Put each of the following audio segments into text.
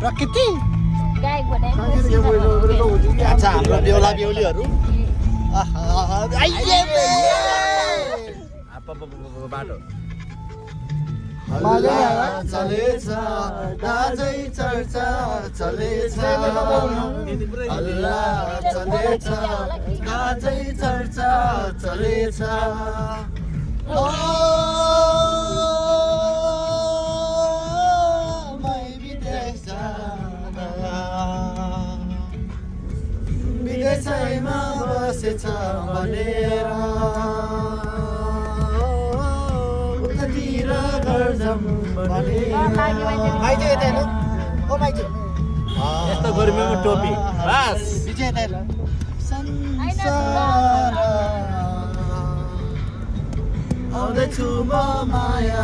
प्रकृति अच्छा हाम्रो बेहुला बेहुलीहरू बाटो चलेछ दाजै चर्चा चलेछ हल्ला चलेछ दाजै चर्चा चलेछ विदेशैमा बसेछ भनेर उतातिर घर जाऊँ भनेर माइजू यता हेर्नु ओ माइजू यस्तो गर्मीमा टोपी बस विजय यता हेर्नु संसार आउँदैछु म माया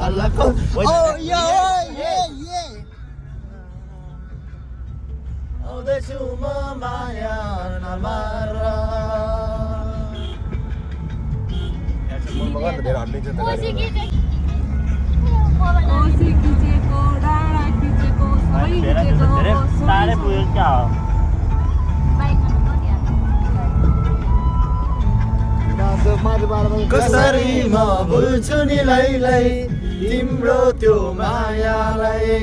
हल्लाको आउँदैछु म माया नमार कसरी म भुल्छु नि लैलै तिम्रो त्यो मायालाई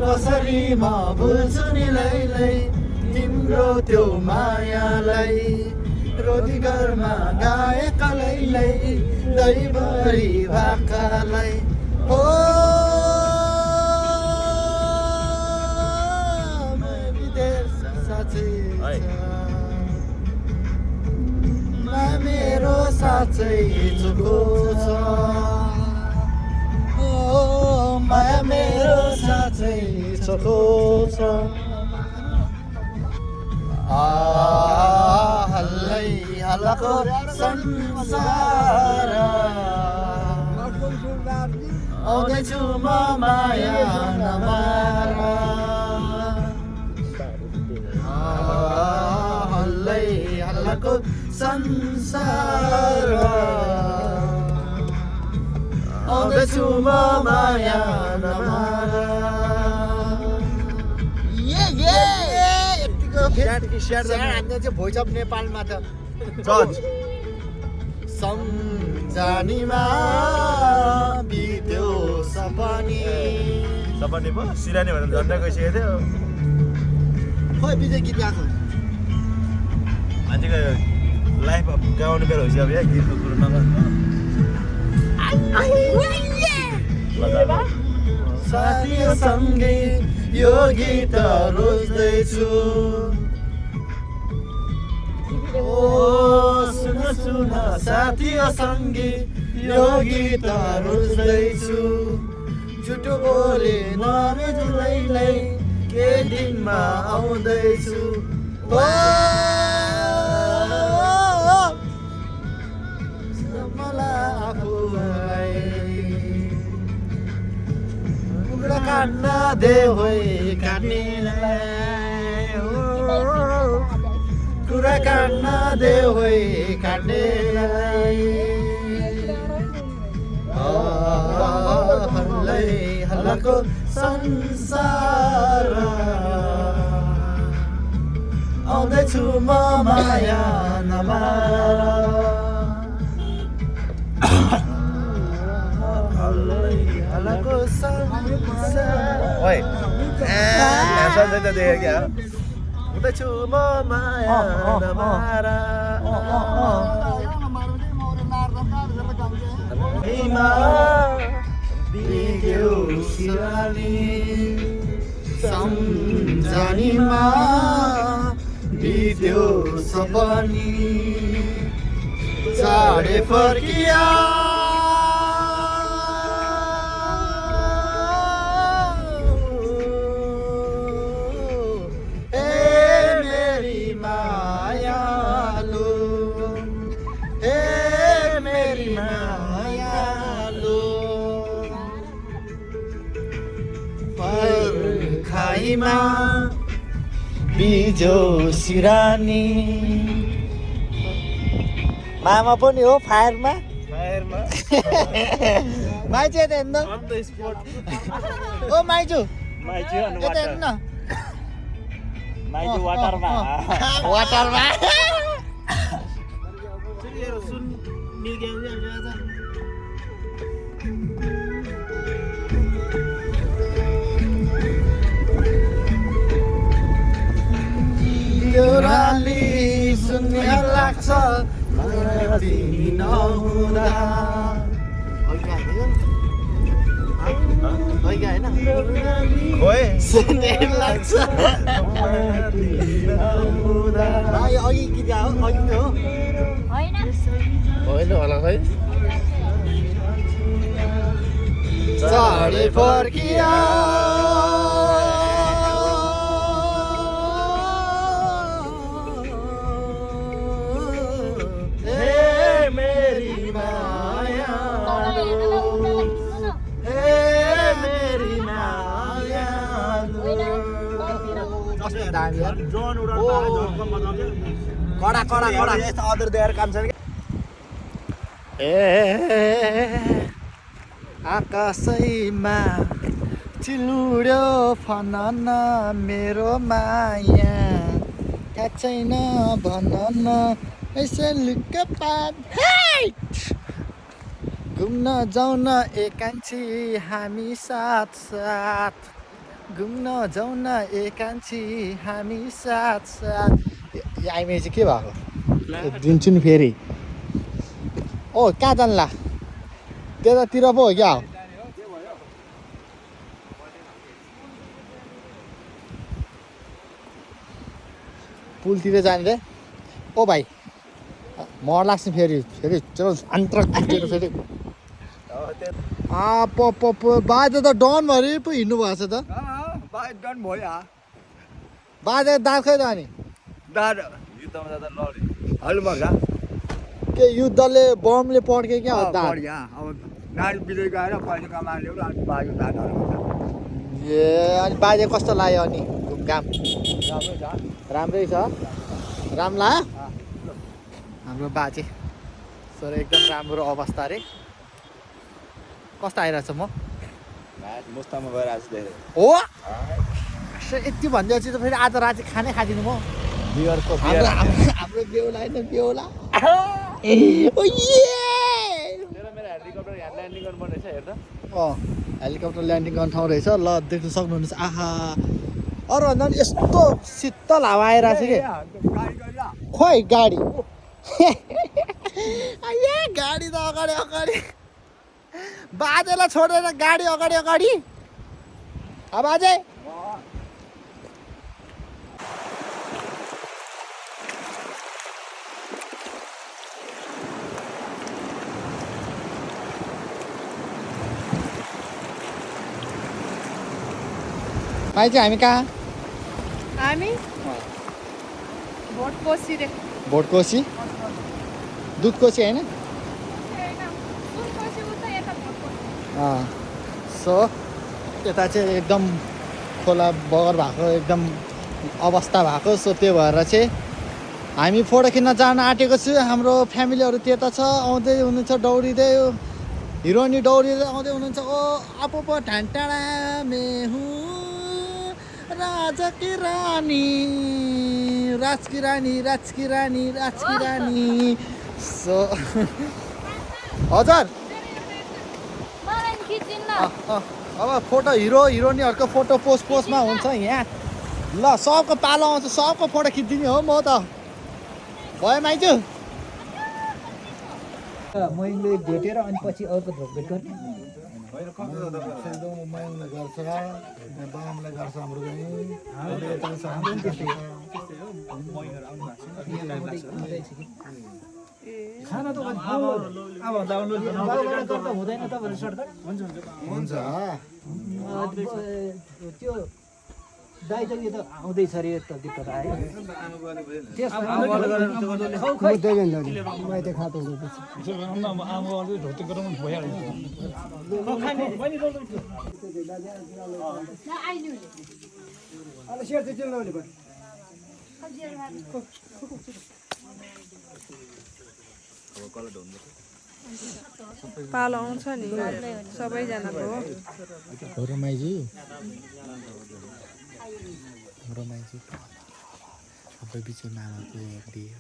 कसरी म भुल्छु नि लैलै तिम्रो त्यो मायालाई रोटी घरमा गाएका लैलै दैभरि भाकालाई हो विदेश साँच्चै मेरो साँच्चै चुको छ माया मेरो साँच्चै चुको छ हल्लै हल्लाको संसार आउँदैछु म माया नमार हल्लै हल्लाको संसार आउँदैछु म माया नमार हामीले चाहिँ भोइस अफ नेपालमा त जज सम्झनीमा बित्यो सपनी सपनी पो सिरानी भनेर झन्डा गइसकेको थियो खोइ विजय गीत गाएको मान्छेको लाइफ गाउने बेला भइसक्यो अब यहाँ गीतको कुरो नगर्नु साथीसँगै यो गीत रोज्दैछु ओ सुन सुन साथीसँगै यो गीत रोज्दैछु झुटो बोले नरेजलैलै के दिनमा आउँदैछु मलाई आफूलाई कुरा काट्न दे होइ काट्नेलाई कुरा काट्न दे होइ काट्नेलाई हल्लै हल्लाको संसार आउँदैछु म माया नमार हल्लाको संसार ओइ नेसन चाहिँ त देखेँ क्या उतैछु म माया नमार बिग्यो सिरानी सम्झनीमा बित्यो सपनी चाँडै फर्किया पर्खाइमा बिजो सिरानी मामा पनि हो फायरमा फायरमा माइजू यता हेर्नु अन द स्पट ओ माइजू माइजू अनि यता हेर्नु न माइजू वाटरमा वाटरमा सुन मिल गया ओह्राली शून्य लाग्छ तिमी नहुँदा ओए शून्य लाग्छ अघि गीत हो अघि हो होइन होला खै चढे फर्किया हे मेरी माया हे मेरी माया कस्तो दामी यार जोन उडा जोन कम बजाउँथ्यो कडा कडा कडा यस्तो अदर देयर काम छ आकाशैमा चिलुड्यो फनन मेरो माया थाहा छैन भनन यसो लुक्क घुम्न जाउँ न एकान्छी हामी साथ साथ घुम्न जाउँ न एकान्छी हामी साथ साथ आइमे चाहिँ के भएको दिन्छु नि फेरि ओ कहाँ जान्ला त्यतातिर पो हो क्या पुलतिर जाने रे ओ भाइ मर लाग्छ फेरि फेरि चलो अन्तर फेरि बाजे त डन भरि पो हिँड्नु भएको छ त डन भयो बाजे दाँत खै त अनि दाद युद्धमा जाँदा लड्यो हल्नु पर्छ के युद्धले बमले पड्के क्या दाँत बढिया अब नारी विजय गएर पैसा कमाएर ल्याउनु अनि बाजु दादहरू ए अनि बाजे कस्तो लाग्यो अनि घुमघाम राम्रै छ राम्रै छ राम लाग्यो हाम्रो बाजे सर एकदम राम्रो अवस्था रे कस्तो आइरहेछ म मुस्तामा गएर आज धेरै हो यति भनिदिएपछि त फेरि आज राति खानै खाँदिनँ म बियरको हाम्रो बेहुला होइन बेहुला ओ ये मेरो हेलिकप्टर यहाँ ल्यान्डिङ गर्नुपर्ने रहेछ हेर त हेलिकप्टर ल्यान्डिङ गर्ने ठाउँ रहेछ ल देख्न सक्नुहुनेछ आहा अरू भन्दा पनि यस्तो शीतल हावा आइरहेको छ कि खोइ गाडी ए गाडी त अगाडि अगाडि बाजेलाई छोडेर गाडी अगाडि अगाडि बाजे भाइ चाहिँ हामी कहाँ हामी भोटकोसी रे भोटकोसी दुधकोसी होइन सो यता चाहिँ एकदम खोला बगर भएको एकदम अवस्था भएको सो त्यो भएर चाहिँ हामी फोटो खिच्न जान आँटेको छु हाम्रो फ्यामिलीहरू त्यता छ आउँदै हुनुहुन्छ दौडिँदै हिरोइनी दौडिँदै आउँदै हुनुहुन्छ ओ अपो पो ढान्टाडा मेहु राजा की रानी राज की रानी राज की रानी राज की रानी सो हजुर अब फोटो हिरो हिरोइनीहरूको फोटो पोस्टमा हुन्छ यहाँ ल सबको पालो आउँछ सबको फोटो खिचिदिने हो म त भयो माइजू मैले भेटेर अनि पछि अर्को भेट गर्ने गर्छ बामलाई गर्छ हाम्रो खाना त अब डाउनलोड गर्दा हुँदैन तपाईँहरू सर्टकट हुन्छ त्यो दाइ त यो त आउँदैछ अरे त दिक्कत आयो पालो आउँछ नि सबैजनाको हो रमाइजी सबै बिचमा मामाको दियो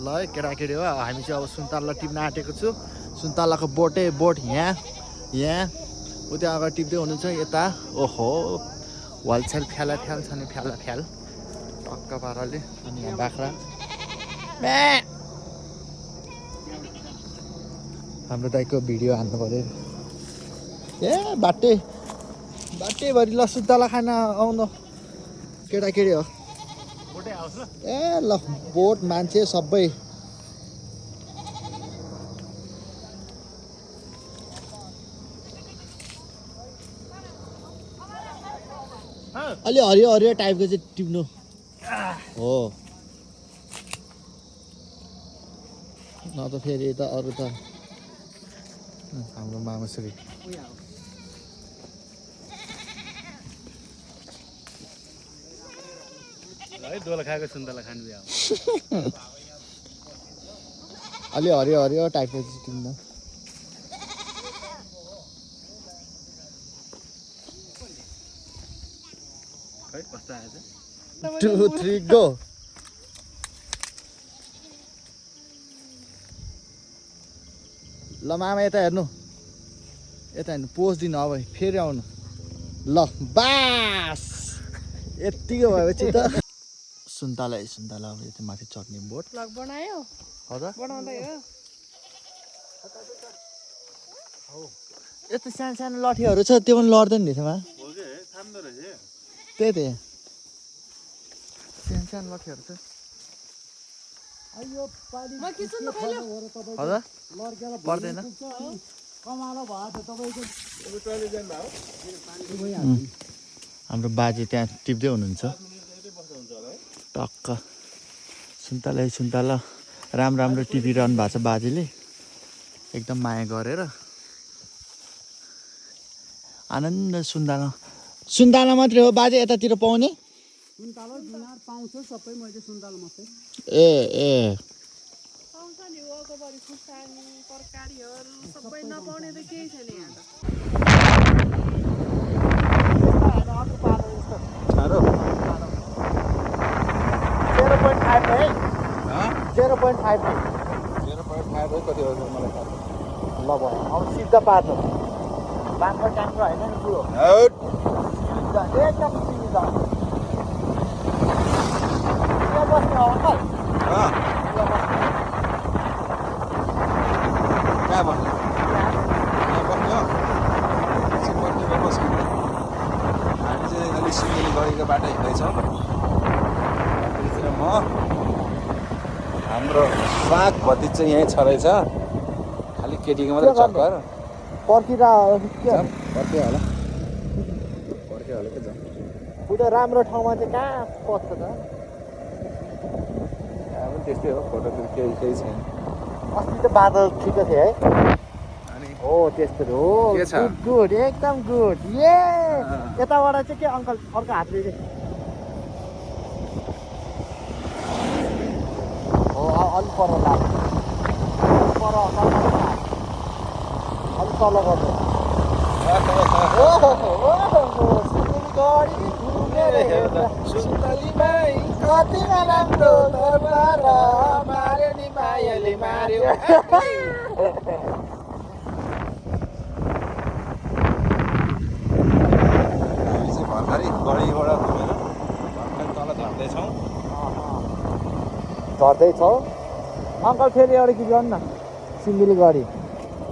ल है केटाकेटी हो हामी चाहिँ अब सुन्तला टिप्न आँटेको छु सुन्तलाको बोट यहाँ उता अगाडि टिप्दै हुनुहुन्छ यता ओहो वालछेल फ्याल छ नि फ्याल टक्क पाराले अनि यहाँ बाख्रा हाम्रो दाइको भिडियो हान्नु पऱ्यो ए बाटेभरि ल सुन्तला खान आउनु केटाकेटी हो ए ल बोट मान्छे सबै अलि हरियो टाइपको चाहिँ टिप्नु हो न त फेरि त अरू त हाम्रो मामाश्री है दोला खाएको सुन्तला खानु भ्याउ अलि हरियो टाइपको चाहिँ टिप्नु खै कस्तो आएछ 2 3 गो ल मामा यता हेर्नु पोज दिनु अब फेरि आउनु ल बास यतिको भएपछि त सुन्तला अब यति माथि चढ्ने बोट ब्लग बनायो हजुर बनाउँदै हो यस्तो सानो लठीहरू छ त्यो पनि लड्दैन नि त्यसमा त्यही त सानो लठीहरू छ म किचन त पहिलो हजुर पर्दैन हाम्रो बाजे त्यहाँ टिप्दै हुनुहुन्छ टक्क सुन्तला राम्रो टिपिरहनु भएको छ बाजेले एकदम माया गरेर आनन्द सुन्तला मात्रै हो बाजे यतातिर पाउने सुन्तला जुनार पाउँछ सबै मैले सुन्तला मात्रै ए पाउँछ नि वकभरि खुर्सानी तरकारीहरू सबै नपाउने त केही छैन यहाँ त 0.5 कति हो मलाई ल भयो अब सिधा पार्नु बाँको टाङ्को होइन नि पुरो एकदम सिधा बस्ने हो अङ्कल कहाँ बस्ने हामी चाहिँ अलिक सिलगढी गढीको बाटो हिँड्दैछौँ त्यतिखेर म हाम्रो साग भतिज चाहिँ यहीँ छरेछ खालि केटीको मात्रै चक्कर पर्खिरा पर्खियो होला के होला के उता राम्रो ठाउँमा चाहिँ कहाँ पर्छ त अब त्यस्तै हो फोटो केही छैन अस्ति त बादल ठिकै थियो है अनि हो त्यस्तो हो के छ? गुड एकदम गुड ये यताबाट चाहिँ के अङ्कल अर्को हातले हो अलिक पर लाग्छ पर अलिक तल गर्नु गरी घुमेर हेर्दा सुन्तलीमै कतिमा राम्रो दरबार मार्यो नि मायाले मार्यो भर्खरै गढीबाट घुमेर भर्खर तल झर्दैछौँ झर्दैछौ अङ्कल फेरि एउटा गीत गर्नु न सिन्धुली गढी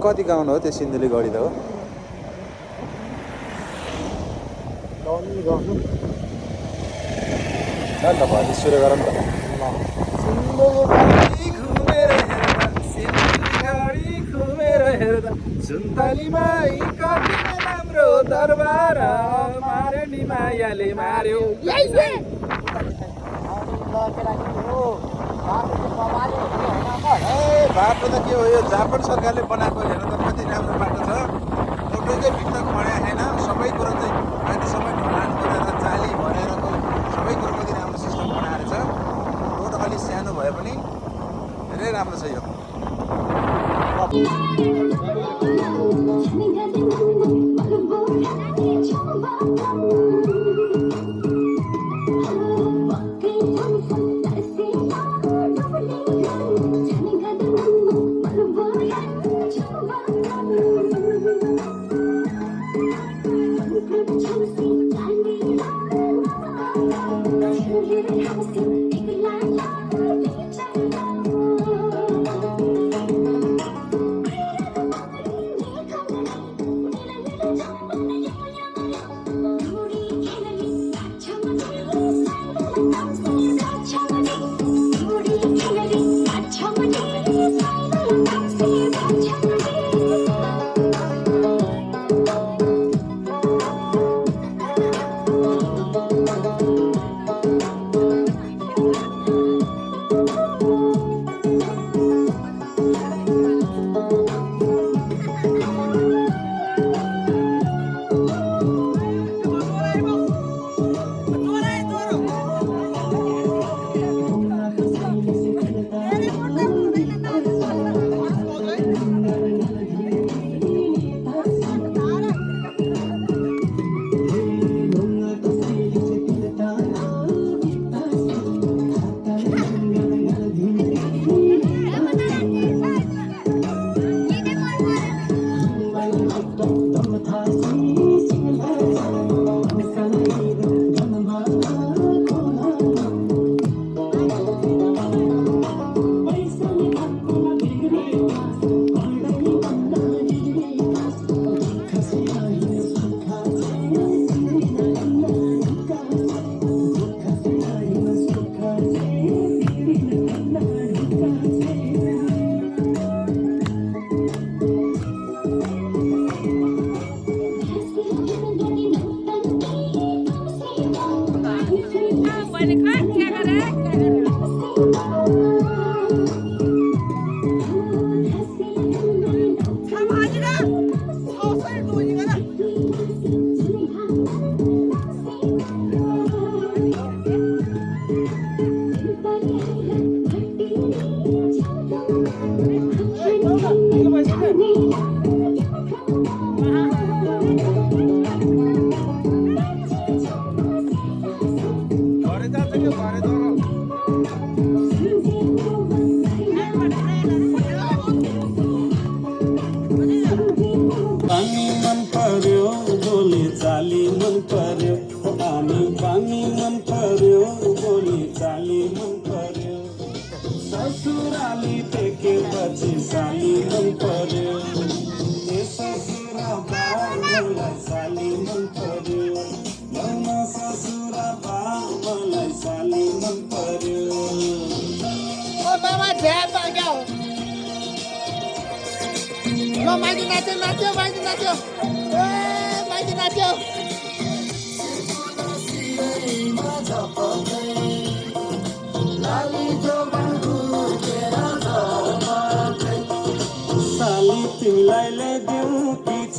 कति गाउनु हो त्यो सिन्धुली गढी त हो गर्नु ल त भरि सुरु गरौँ न घुमेर हेर्दा सुन्तलीमै कतिमा राम्रो दरबार मार्यो नि मायाले मार्यो बाटो त के हो यो जापान सरकारले बनाएको हेर्नु त कति राम्रो बाटो छ मोटरकै भित्र खड्या छैन सबै कुरो चाहिँ माथिसम्म ढलान गरेर जाली भरेरको सबै कुरो कति राम्रो सिस्टम बनाएर छ रोड अलिक सानो भए पनि धेरै राम्रो छ यो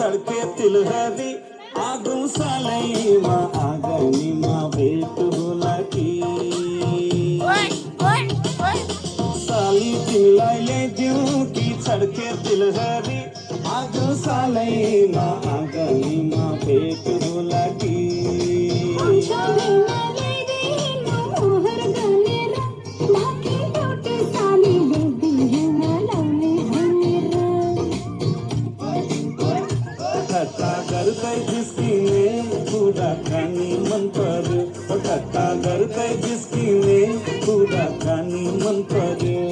छड्के तिलहरी आगो सालैमा आँगनीमा भेट होला कि साली तिमीलाई ल्याइदिउँ कि छड्के तिलहरी आगो सालैमा आँगनीमा भेट होला कि ठट्टा गर्दै जिस्किने कुराकानी मन पर्यो ठट्टा गर्दै जिस्किने कुराकानी मन पर्यो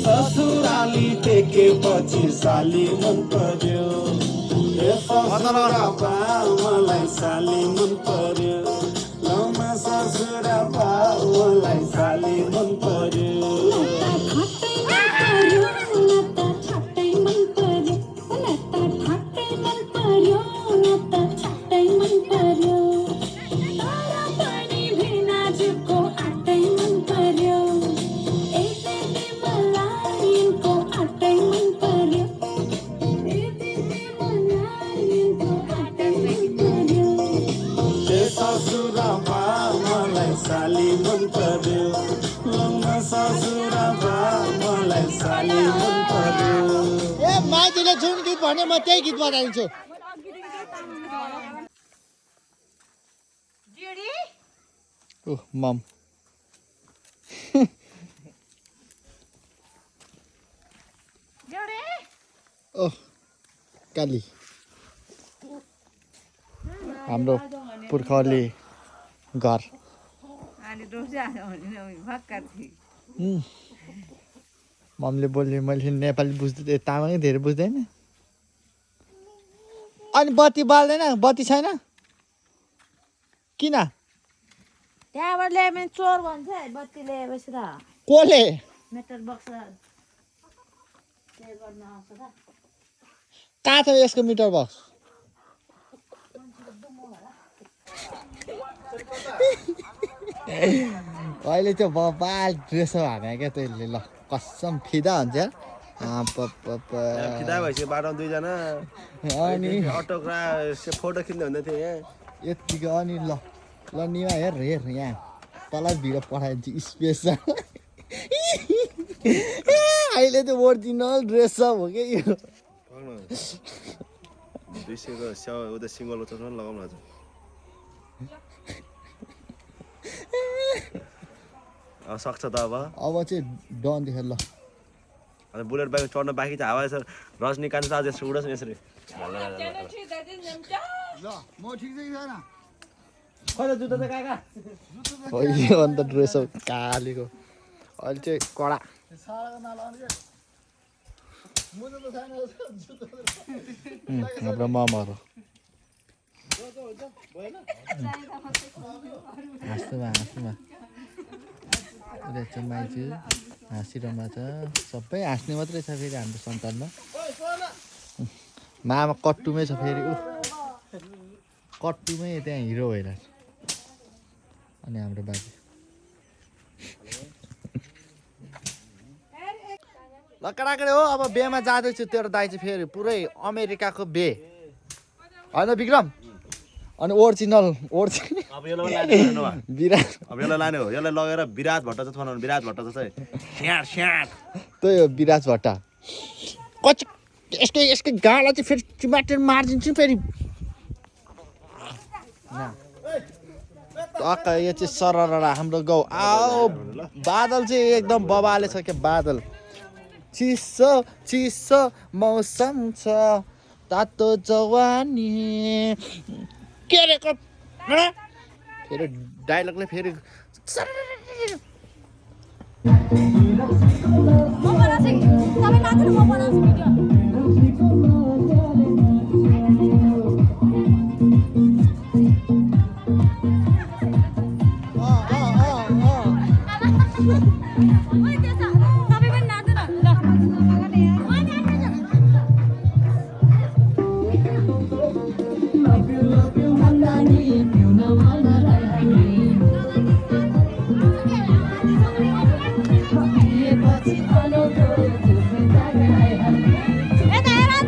ससुराली टेकेपछि साली मन पर्यो ए ससुरा बा मलाई साली मन पर्यो लमा ससुरा बा मलाई साली मन पर्यो साली मन पर्यो लम्बा ससुरा बा मलाई साली मन पर्यो ए माइतीले जुन गीत भने म त्यही गीत बजाइदिन्छु ओह मम ओह काली हाम्रो पुर्खाले घर ममले बोल्ने मैले नेपाली बुझ्दै तामाङै धेरै बुझ्दैन अनि बत्ती बाल्दैन बत्ती छैन किन त्यहाँबाट ल्यायो भने चोर भन्छ है बत्ती ल्याएपछि त कसले मेटर बक्स प्ले गर्न आउँछ त कहाँ छ यसको मिटर बक्स अहिले त्यो बबाल ड्रेस हाने क्या त्यसले ल कसम फिदा हुन्छ फिदा भएपछि बाटो दुईजना अनि अटोग्राफ फोटो खिच्दै हुँदै थियो यहाँ यतिको अनि ल निमा हेर हेर यहाँ तल भिडियो पठाइदिन्छु स्पेस छ अहिले त ओरिजिनल ड्रेस छ हो कि यो 200 को स्याउ उता सिङ्गल चस्मा लगाउनु आज सक्छ त अब चाहिँ डन देखेर ल अनि बुलेट बाइक चढ्न बाँकी छ हावा यसो रजनीकान्त आज यसो उड्छ यसरी ल म ठिक चाहिँ छैन खोइ जुत्ता त काका यो अन्त ड्रेस कालीको अहिले चाहिँ कडा हाम्रो मामाहरू हाँस्नुमा उसले चाहिँ माइजू हाँसिरहनु छ सबै हाँस्ने मात्रै छ फेरि हाम्रो सन्तानमा मामा कट्टुमै छ फेरि कट्टुमै त्यहाँ हिरो भइरहेछ अनि हाम्रो बाजे ल केटाकेटी हो अब बेमा जाँदैछु तेरो दाइ चाहिँ फेरि पुरै अमेरिकाको बे होइन विक्रम अनि ओरिजिनल अब यसलाई लाने विराट अब यसलाई लाने हो यसलाई लगेर विराट भट्ट चाहिँ बनाउनु विराट भट्ट चाहिँ त्यही हो विराज भट्टा कति यसकै गाला चाहिँ फेरि टमाटर मारिदिन्छु फेरि टक्क यो चाहिँ सरररा हाम्रो गाउँ आओ बादल चाहिँ एकदम बबाले छ क्या बादल चिसो चिसो मौसम छ तातो जवानी के रे फेरि डाइलगले फेरि Eta era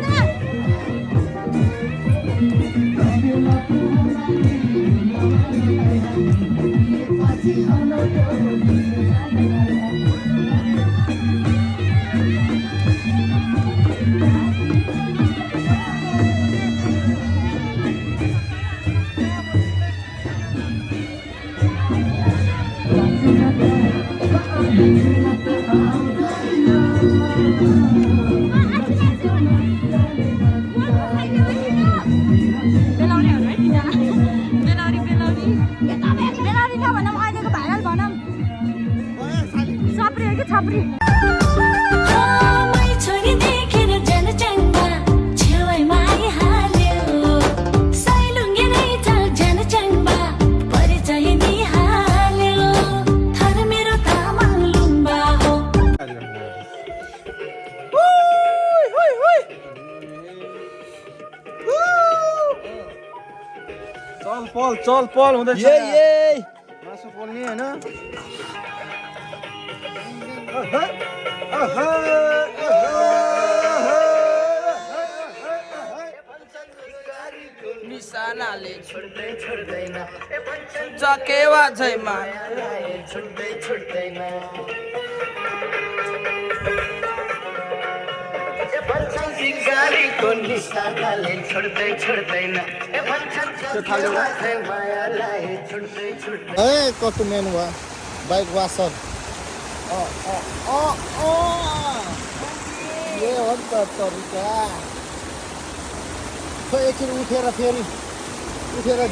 चल पल हुँदैछ मासु पोल्ने होइन निशानाले छुट्दै छुट्दैन जकेवा झैमा छुट्दै छुट्दैन गाडीको निशानाले छुट्दै छुट्दैन मायालाई छुट्दै छुट्दैन ए कस्तो मेन भयो बाइक वासर ए हो नि त तरिका खै एकछिन उठेर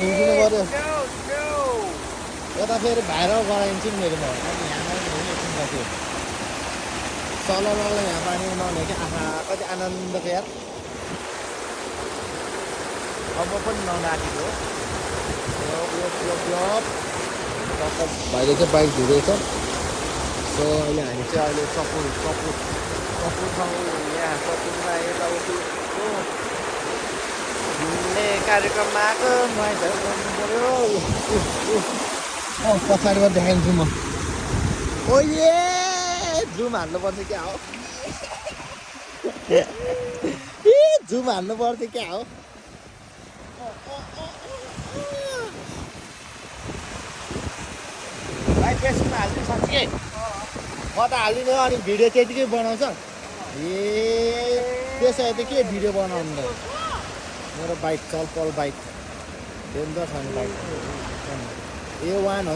धुइदिनु पर्यो यता फेरि भाइरल गराइन्छ नि मेरो यहाँ सललले यहाँ पानी नहुने कि आँखा कति आनन्दको यार अब पनि नराखेको भाइले चाहिँ बाइक धुँदैछ सो अहिले हामी चाहिँ अहिले चपुर ठाउँ यहाँ चपुरमा यताउति घुम्ने कार्यक्रममा आएको नुहाइ गर्नु पऱ्यो पछाडिबाट देखाइदिन्छु म ओ ए जुम हाल्नुपर्छ क्या हो जुम हाल्नु पर्थ्यो क्या हो भाइ फेसबुकमा हाल्नु साँच्चै म त हालिदिनु अनि भिडियो त्यतिकै बनाउँछ ए त्यसै त के भिडियो बनाउनु त मेरो बाइक चलपल बाइक डेन्जर छ नि बाइक A1